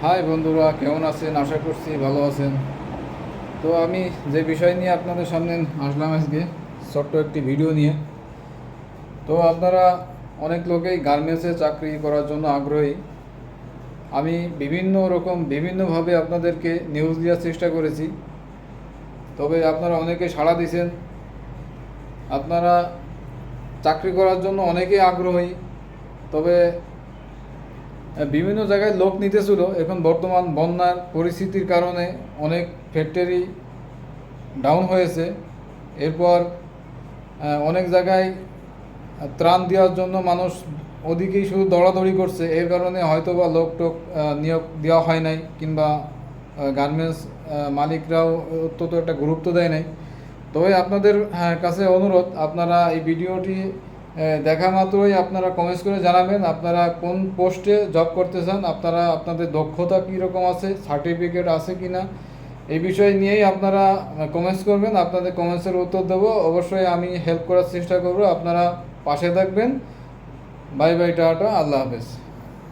High বন্ধুরা, কেমন আছেন? আশা করছি ভালো আছেন। তো আমি যে বিষয় নিয়ে আপনাদের সামনে আসলাম আজকে, ছোট্ট একটি ভিডিও নিয়ে। তো আপনারা অনেক লোকেই গার্মেন্টসে চাকরি করার জন্য আগ্রহী। আমি বিভিন্নভাবে আপনাদেরকে নিউজ দেওয়ার চেষ্টা করেছি, তবে আপনারা অনেকে সাড়া দিয়েছেন। আপনারা চাকরি করার জন্য অনেকেই আগ্রহী, তবে বিভিন্ন জায়গায় লোক নিতেছিল। এখন বর্তমান বন্যার পরিস্থিতির কারণে অনেক ফ্যাক্টরি ডাউন হয়েছে। এরপর অনেক জায়গায় ত্রাণ দেওয়ার জন্য মানুষ ওদিকেই শুধু দৌড়াদৌড়ি করছে। এর কারণে হয়তোবা লোক টোক নিয়োগ দেওয়া হয় নাই, কিংবা গার্মেন্টস মালিকরাও অত্যন্ত একটা গুরুত্ব দেয় নাই। তবে আপনাদের কাছে অনুরোধ, আপনারা এই ভিডিওটি দেখা মাত্রই আপনারা কমেন্টস করে জানাবেন আপনারা কোন পোস্টে জব করতে চান, আপনারা আপনাদের দক্ষতা কীরকম আছে, সার্টিফিকেট আছে কি না, এই বিষয় নিয়েই আপনারা কমেন্টস করবেন। আপনাদের কমেন্টসের উত্তর দেবো, অবশ্যই আমি হেল্প করার চেষ্টা করব। আপনারা পাশে থাকবেন। বাই বাই, টাটা, আল্লাহ হাফেজ।